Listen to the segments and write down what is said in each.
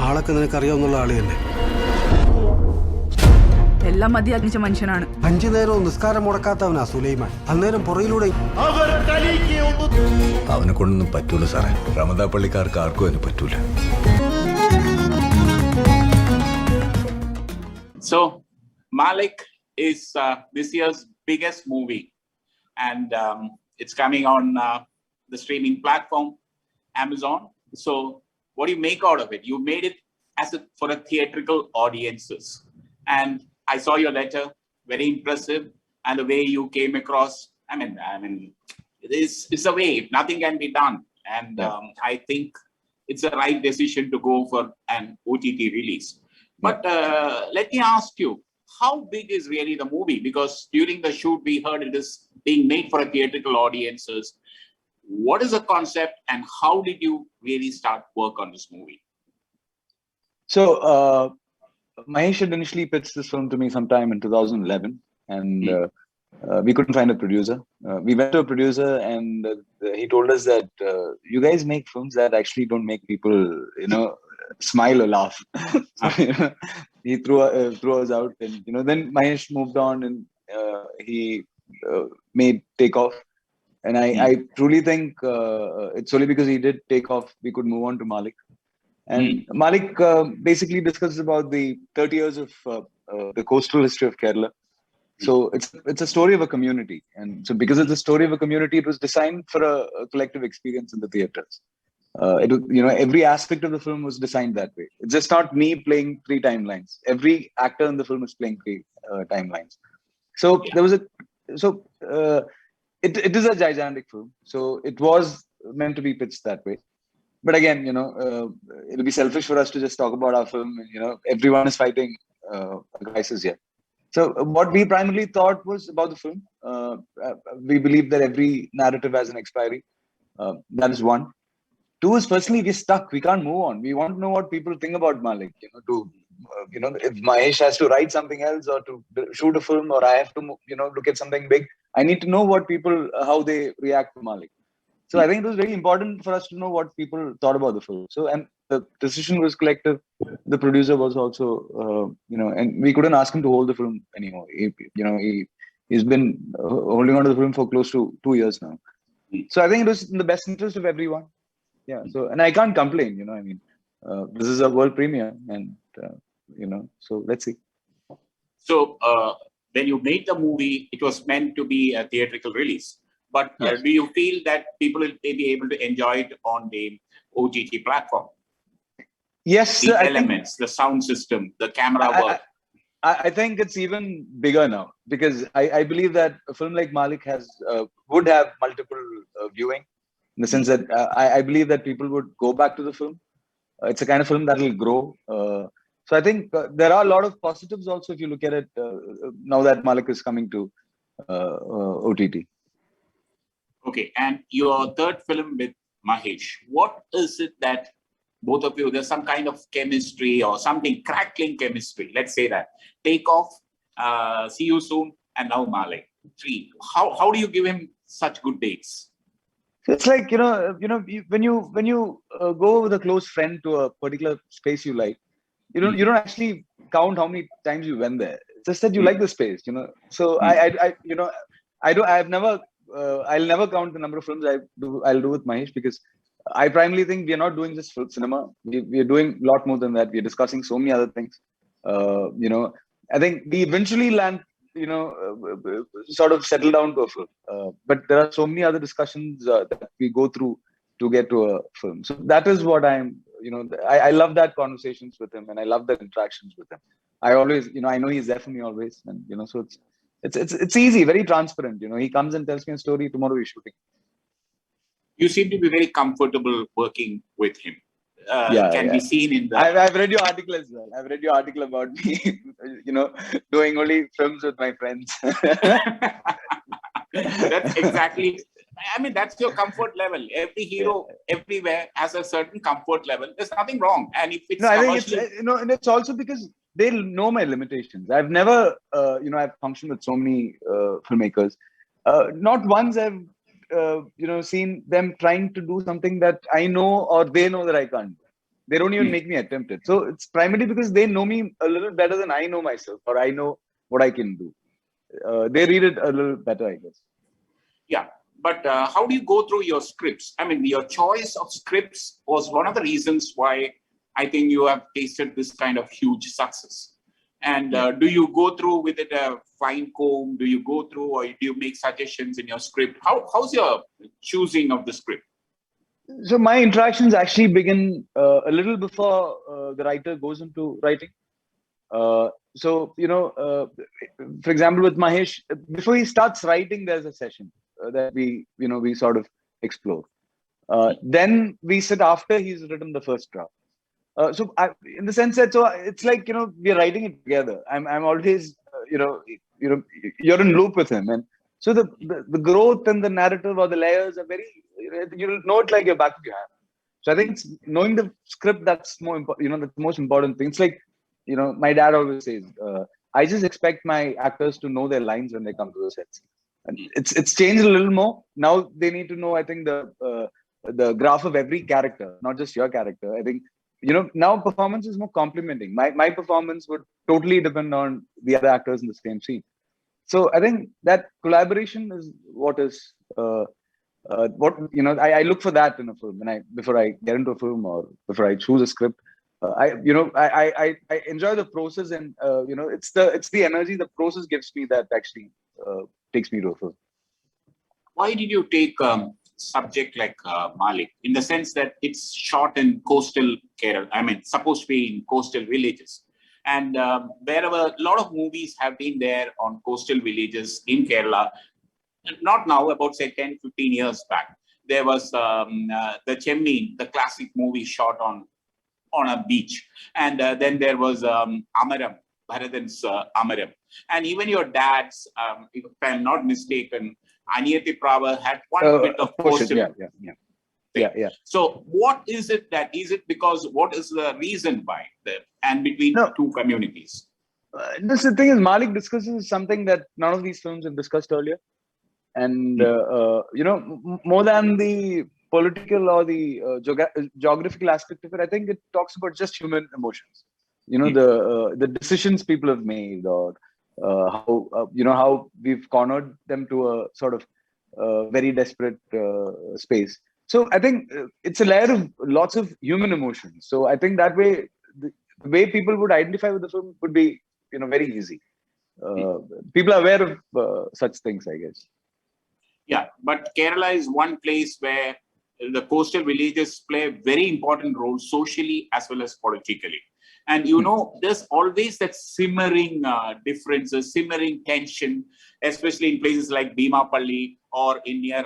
ആളൊക്കെ നിനക്കറിയാവുന്ന ആളെയല്ലേ? എല്ലാം മതിയാക്കിച്ച മനുഷ്യനാണ്. 5 നേരവും നിസ്കാരം മുടക്കാത്തവനാ സുലൈമാൻ. അന്നേരം പുറയിലൂടെ അവനെ കൊണ്ടൊന്നും പറ്റൂല സാറേ. റമദാ പള്ളിക്കാർക്ക് ആർക്കും അതിന് പറ്റൂല. So, Malik is this year's biggest movie, and it's coming on the streaming platform, Amazon. So, what do you make out of it? You made it for a theatrical audiences, and I saw your letter, very impressive, and the way you came across. I mean, it's a way. Nothing can be done, and I think it's the right decision to go for an OTT release. But let me ask you, how big is really the movie? Because during the shoot, we heard it is being made for a theatrical audiences. What is the concept, and how did you really start work on this movie? So, Mahesh had initially pitched this film to me sometime in 2011, and we couldn't find a producer. We went to a producer, and he told us that you guys make films that actually don't make people, smile or laugh. So, he threw us out, and then Mahesh moved on, and he made Takeoff. And I truly think it's only because he did Takeoff we could move on to Malik. And Malik basically discusses about the 30 years of the coastal history of Kerala. So it's a story of a community, and so because it's a story of a community, it was designed for a collective experience in the theaters. Every aspect of the film was designed that way. It's just not me playing 3 timelines. Every actor in the film is playing 3 timelines. So there was it is a gigantic film. So it was meant to be pitched that way. But again, it'll be selfish for us to just talk about our film. Everyone is fighting a crisis here. So what we primarily thought was about the film. We believe that every narrative has an expiry. That is one. 2 is personally we're stuck. We can't move on. We want to know what people think about Malik. If Mahesh has to write something else or to shoot a film, or I have to, look at something big, I need to know what people, how they react to Malik. So I think it was very important for us to know what people thought about the film. So, and the decision was collective. The producer was also, and we couldn't ask him to hold the film anymore. He's been holding on to the film for close to 2 years now. So I think it was in the best interest of everyone. Yeah. So, and I can't complain. This is a world premiere, and so let's see. So when you made the movie, it was meant to be a theatrical release. But Yes. Do you feel that people will be able to enjoy it on the OTT platform? Yes, The elements, the sound system, the camera work. I think it's even bigger now, because I believe that a film like Malik would have multiple viewing, in the sense that I believe that people would go back to the film. It's a kind of film that will grow. So I think there are a lot of positives also if you look at it now that Malik is coming to OTT. Okay, and your third film with Mahesh, what is it that both of you, there's some kind of chemistry or something, crackling chemistry, let's say that. Takeoff, See You Soon, and now Malik. 3. How do you give him such good dates? It's like, when you go with a close friend to a particular space you like, you don't actually count how many times you went there. It's just that you like the space, So I'll never count the number of films I'll do with Mahesh, because I primarily think we are not doing just film cinema. We are doing a lot more than that. We are discussing so many other things. I think we eventually land, sort of settle down to a film. But there are so many other discussions that we go through to get to a film. So that is what I love that conversations with him, and I love that interactions with him. I always, I know he's there for me always, and so it's easy, very transparent. He comes and tells me a story. Tomorrow we're shooting. You seem to be very comfortable working with him. Can be seen in the... I've read your article as well. I've read your article about me, doing only films with my friends. That's exactly... that's your comfort level. Every hero everywhere has a certain comfort level. There's nothing wrong. And if it's... No, I think it's, and it's also because they know my limitations. I've never, I've functioned with so many filmmakers. Not once I've, seen them trying to do something that I know or they know that I can't do. They don't even make me attempt it. So it's primarily because they know me a little better than I know myself, or I know what I can do. They read it a little better, I guess. Yeah, but how do you go through your scripts? I mean, your choice of scripts was one of the reasons why I think you have tasted this kind of huge success. And do you go through with it a fine comb? Do you go through, or do you make suggestions in your script? How's your choosing of the script? So my interactions actually begin a little before the writer goes into writing. So for example, with Mahesh, before he starts writing, there's a session that we sort of explore. Then we sit after he's written the first draft. In the sense that, so it's like, we're writing it together. I'm always you're in loop with him, and so the growth and the narrative or the layers are very, you'll know it like your back of your hand. So I think it's knowing the script that's more important. That's the most important thing. It's like, my dad always says, I just expect my actors to know their lines when they come to the sets. And it's changed a little more. Now they need to know, I think, the graph of every character, not just your character. I think, now performance is more complementing. My performance would totally depend on the other actors in the same scene. So I think that collaboration is what is I look for that in a film before I get into a film or before I choose a script. I enjoy the process, and it's the energy the process gives me that actually takes me to a film. Why did you take subject like Malik, in the sense that it's shot in coastal Kerala? I mean, supposed to be in coastal villages. And wherever a lot of movies have been there on coastal villages in Kerala, not now, about say 10, 15 years back, there was the Chemmin, the classic movie shot on a beach. And then there was Amaram, Bharatan's Amaram. And even your dad's, if I'm not mistaken, Aniyati Prava had one bit of coastal. Yeah. So what is it because what is the reason why and between two communities? The thing is, Malik discusses something that none of these films have discussed earlier. And, more than the political or the geographical aspect of it, I think it talks about just human emotions. The decisions people have made, or how we've cornered them to a sort of very desperate space. So I think it's a layer of lots of human emotions. So I think that way, the way people would identify with the film would be, very easy. People are aware of such things, I guess. Yeah, but Kerala is one place where the coastal villages play a very important role socially as well as politically. And there's always that simmering differences, simmering tension, especially in places like Bhimapalli or in near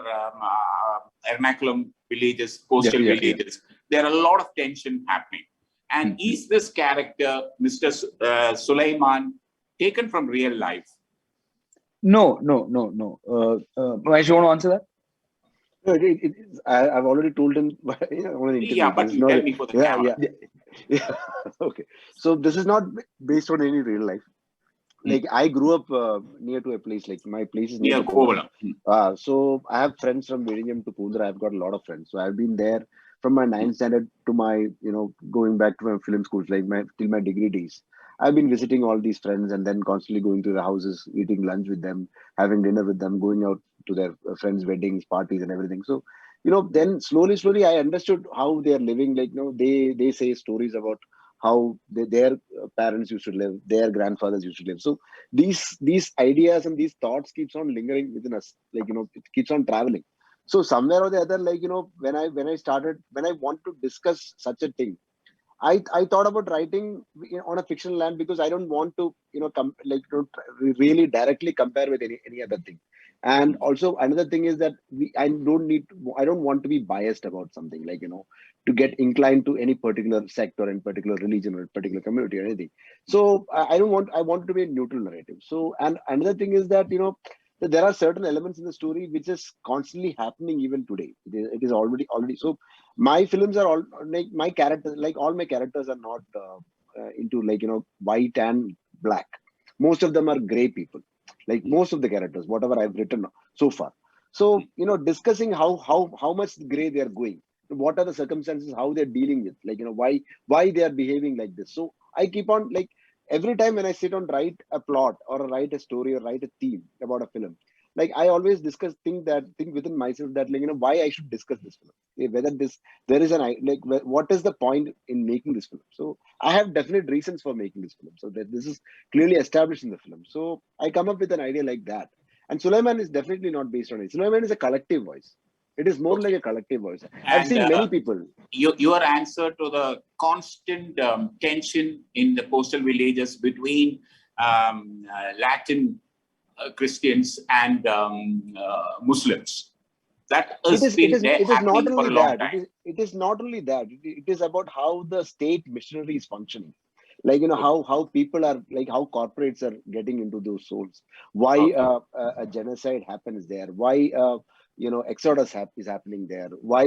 Ernakulam villages, coastal villages. There are a lot of tension happening. And is this character, Mr. Sulaiman, taken from real life? No. Mahesh, you want to answer that? No, I've already told him. Yeah, but you tell me for the camera. Yeah. Okay. So this is not based on any real life. Like I grew up near to a place. Like my place is near Kovalam. So I have friends from Vizhinjam to Pundra. I've got a lot of friends. So I've been there from my 9th standard to my, going back to my film schools, like till my degree days. I've been visiting all these friends and then constantly going to the houses, eating lunch with them, having dinner with them, going out to their friends' weddings, parties, and everything. So, then slowly, I understood how they are living. Like, they say stories about how their parents used to live, their grandfathers used to live. So these ideas and these thoughts keeps on lingering within us. Like, it keeps on traveling. So somewhere or the other, like, when I want to discuss such a thing, I thought about writing on a fictional land because I don't want to, really directly compare with any other thing. And also another thing is that I don't want to be biased about something, like, to get inclined to any particular sect or in particular religion or particular community or anything. So I want it to be a neutral narrative. So, and another thing is that, that there are certain elements in the story which is constantly happening even today. It is already. So my films are all like my characters, like all my characters are not into like, white and black. Most of them are gray people, like most of the characters, whatever I've written so far. So, discussing how much gray they are going. what are the circumstances, how they're dealing with, like, why they are behaving like this. So I keep on, like, every time when I sit on write a plot or write a story or write a theme about a film, like, I always think within myself that, like, why I should discuss this film. Whether there is what is the point in making this film. So I have definite reasons for making this film, so that this is clearly established in the film. So I come up with an idea like that. And Sulaiman is definitely not based on it. Sulaiman is a collective voice. It is more like Okay. a collective voice. I've And seen many people. your answer to the constant tension in the coastal villages between Latin Christians and Muslims, that It has is it been is there it is not happening for only a long that. time. It is not only that. It is about how the state machinery is functioning. Like, Okay. how people are, like, how corporates are getting into those souls. Why Okay. a genocide happens there. Why exodus is happening there. Why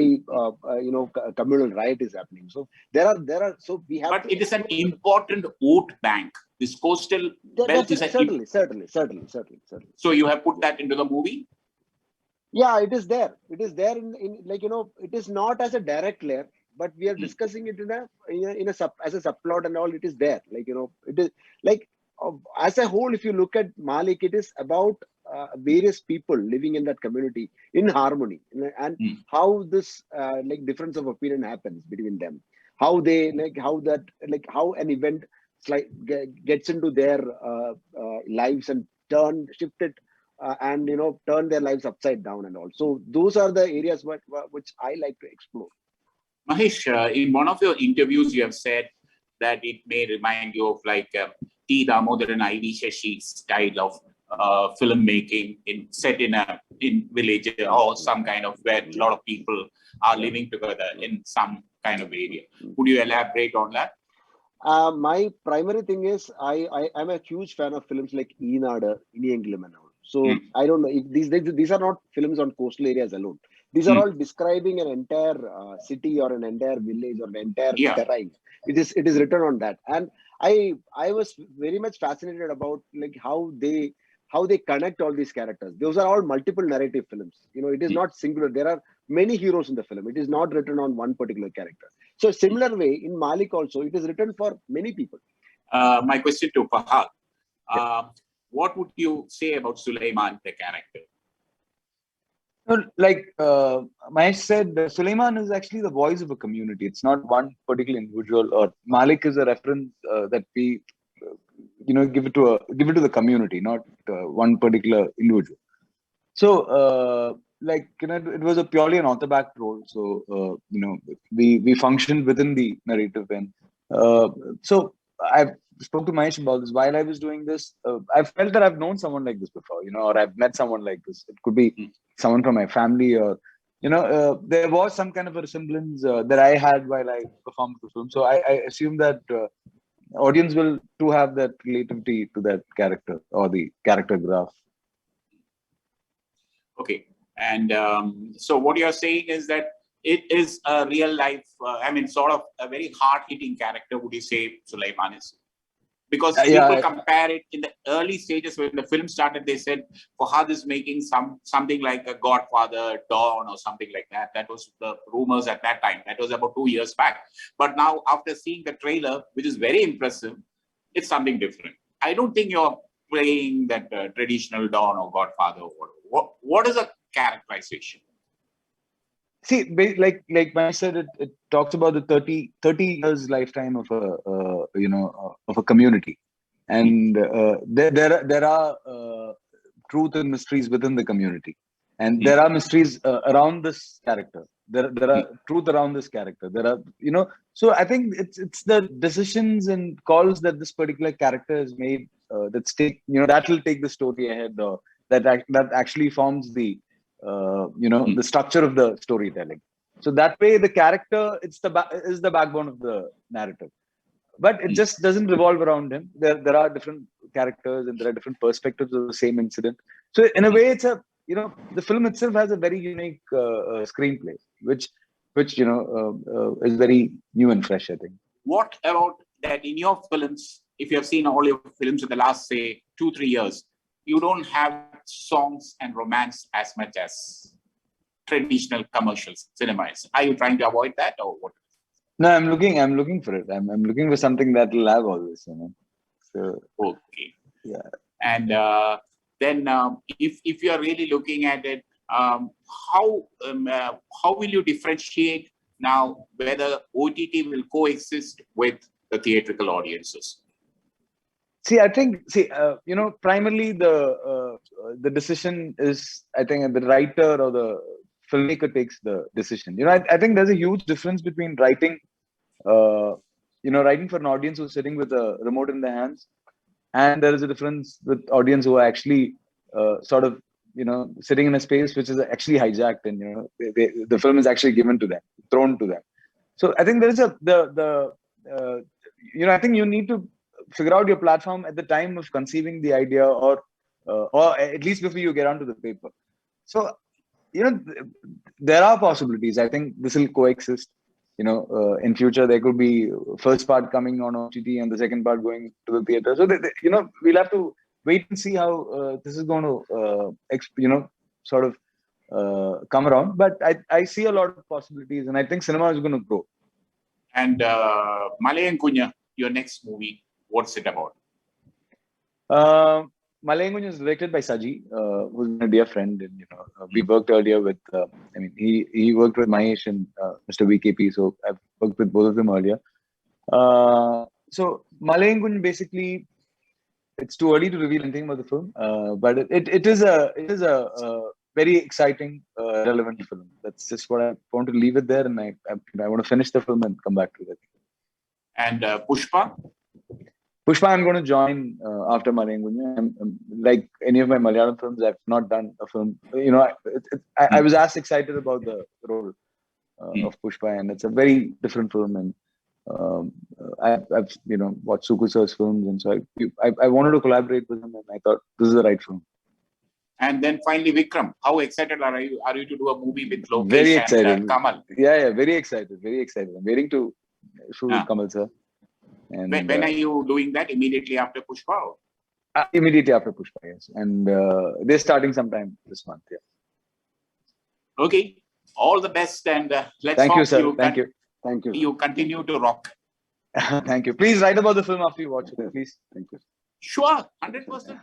communal riot is happening. So there are so we have But to it is an explore. important vote bank. This coastal belt is Certainly. so you have put that into the movie. Yeah, it is there. It is there in like, it is not as a direct layer, but we are Hmm. discussing it in a sub, as a subplot and all. It is there. Like, it is like, as a whole, if you look at Malik, it is about various people living in that community in harmony, and Hmm. how this like difference of opinion happens between them. How they, like, how that, like, how an event gets into their lives and shift it, and turn their lives upside down and all. So those are the areas which I like to explore. Mahesh, in one of your interviews, you have said that it may remind you of like T. Damodaran I.V. Shashi style of filmmaking set in village or some kind of where a lot of people are Yeah. living together in some kind of area. Could you elaborate on that? My primary thing is, I'm a huge fan of films like Eenada, Iniyengilam and all. Mm. So I don't know if these are not films on coastal areas alone. These are Mm. all describing an entire city or an entire village or an entire Yeah. terrain. It is written on that, and I was very much fascinated about, like, how they connect all these characters. Those are all multiple narrative films. It is Mm. not singular. There are many heroes in the film. It is not written on one particular character. So similar way in Malik also, it is written for many people. My question to Fahad. Yeah. What would you say about Sulaiman, the character? No, like Mahesh said, Suleiman is actually the voice of a community. It's not one particular individual. Or Malik is a reference that we, give it to the community, not one particular individual. So, it was a purely an author-backed role. So, we functioned within the narrative, and so I spoke to Mahesh about this while I was doing this. I felt that I've known someone like this before, or I've met someone like this. It could be someone from my family, or there was some kind of a resemblance that I had while I performed the film. So I assume that audience will too have that relativity to that character or the character graph. Okay. And so what you're saying is that it is a real life, sort of a very hard-hitting character, would you say Sulaiman is? Because people compare it in the early stages when the film started, they said Fahad is making something like a Godfather, Dawn, or something like that. That was the rumors at that time. That was about 2 years back. But now, after seeing the trailer, which is very impressive, it's something different. I don't think you're playing that traditional Dawn or Godfather. What is a characterization? See, like I said, it talks about the 30 years lifetime of of a community, and there are truth and mysteries within the community, and there are mysteries around this character. There are truth around this character. There are So I think it's the decisions and calls that this particular character has made that will take the story ahead, or that actually forms the the structure of the storytelling. So that way, the character is the backbone of the narrative, but it just doesn't revolve around him. There are different characters and there are different perspectives of the same incident. So in a way, it's the film itself has a very unique screenplay, which is very new and fresh, I think. What about that in your films? If you have seen all your films in the last, say, 2-3 years, you don't have songs and romance as much as traditional commercial cinema is. Are you trying to avoid that or what? No, I'm looking for it. I'm looking for something that will have all this, you know. So Okay. yeah. And then if you are really looking at it, how will you differentiate now whether OTT will coexist with the theatrical audiences? See, I think, you know, primarily the decision is, I think, the writer or the filmmaker takes the decision. You know, I think there's a huge difference between writing, you know, writing for an audience who's sitting with a remote in their hands, and there is a difference with audience who are actually sort of, you know, sitting in a space which is actually hijacked, and you know, the film is actually given to them, thrown to them. So I think there is you know, I think you need to figure out your platform at the time of conceiving the idea, or at least before you get onto the paper. So, you know, there are possibilities. I think this will coexist. You know, in future there could be first part coming on OTT and the second part going to the theater. So you know, we'll have to wait and see how this is going to you know, sort of come around. But I see a lot of possibilities, and I think cinema is going to grow. And Malayan Kunya, your next movie, what's it about? Malayang is directed by Saji, who's a dear friend, and you know, we worked earlier with. I mean, he worked with Mahesh and Mr. VKP, so I've worked with both of them earlier. So Malayang basically, it's too early to reveal anything about the film, but it is a very exciting, relevant film. That's just what I want to leave it there, and I want to finish the film and come back to it. And Pushpa? Pushpa, I'm going to join after Malayang. I'm like any of my Malayalam films, I've not done a film. You know, I was as excited about the role of Pushpa, and it's a very different film. And I've you know, watched Suku sir's films, and so I wanted to collaborate with him, and I thought this is the right film. And then finally, Vikram, how excited are you? Are you to do a movie with Lokesh Very excited. and Kamal? Yeah, very excited. Very excited. I'm waiting to shoot with Kamal sir. And when are you doing that? Immediately after Pushpa? Immediately after Pushpa, yes. And they're starting sometime this month. Yeah. Okay. All the best, and let's Thank hope you, sir. Thank you. Thank you. You continue to rock. Thank you. Please write about the film after you watch it. Please. Thank you. Sure, 100%.